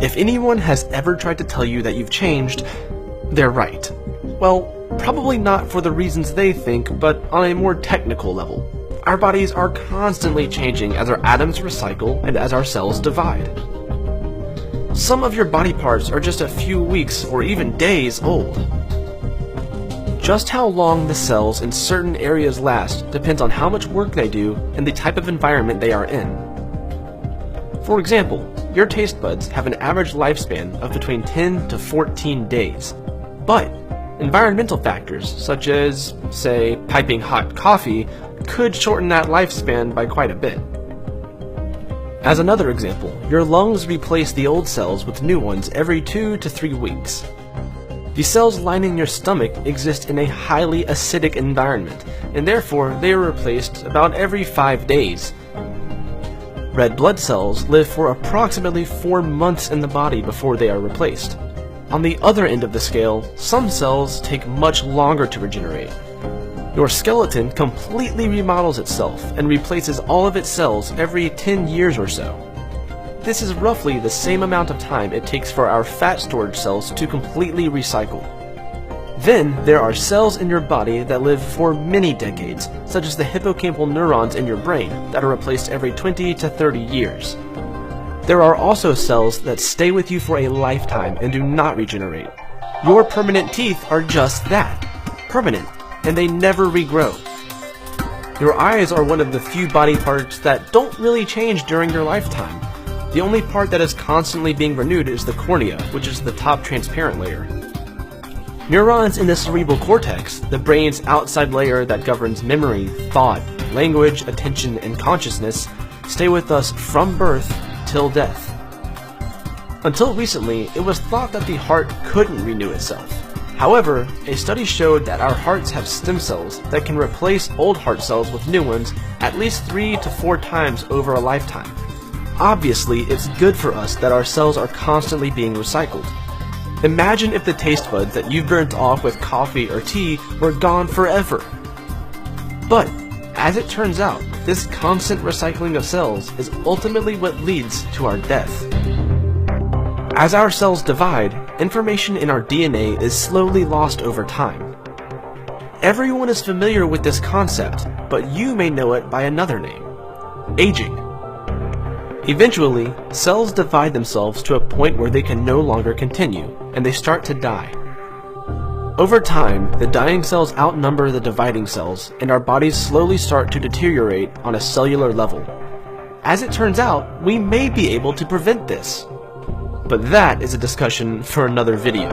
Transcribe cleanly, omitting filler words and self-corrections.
If anyone has ever tried to tell you that you've changed, they're right. Well, probably not for the reasons they think, but on a more technical level. Our bodies are constantly changing as our atoms recycle and as our cells divide. Some of your body parts are just a few weeks or even days old. Just how long the cells in certain areas last depends on how much work they do and the type of environment they are in. For example, your taste buds have an average lifespan of between 10 to 14 days. But environmental factors, such as, say, piping hot coffee, could shorten that lifespan by quite a bit. As another example, your lungs replace the old cells with new ones every 2 to 3 weeks. The cells lining your stomach exist in a highly acidic environment, and therefore they are replaced about every 5 days. Red blood cells live for approximately 4 months in the body before they are replaced. On the other end of the scale, some cells take much longer to regenerate. Your skeleton completely remodels itself and replaces all of its cells every 10 years or so. This is roughly the same amount of time it takes for our fat storage cells to completely recycle. Then, there are cells in your body that live for many decades, such as the hippocampal neurons in your brain that are replaced every 20 to 30 years. There are also cells that stay with you for a lifetime and do not regenerate. Your permanent teeth are just that, permanent, and they never regrow. Your eyes are one of the few body parts that don't really change during your lifetime. The only part that is constantly being renewed is the cornea, which is the top transparent layer. Neurons in the cerebral cortex, the brain's outside layer that governs memory, thought, language, attention, and consciousness, stay with us from birth till death. Until recently, it was thought that the heart couldn't renew itself. However, a study showed that our hearts have stem cells that can replace old heart cells with new ones at least 3 to 4 times over a lifetime. Obviously, it's good for us that our cells are constantly being recycled. Imagine if the taste buds that you've burnt off with coffee or tea were gone forever. But, as it turns out, this constant recycling of cells is ultimately what leads to our death. As our cells divide, information in our DNA is slowly lost over time. Everyone is familiar with this concept, but you may know it by another name: aging. Eventually, cells divide themselves to a point where they can no longer continue, and they start to die. Over time, the dying cells outnumber the dividing cells, and our bodies slowly start to deteriorate on a cellular level. As it turns out, we may be able to prevent this. But that is a discussion for another video.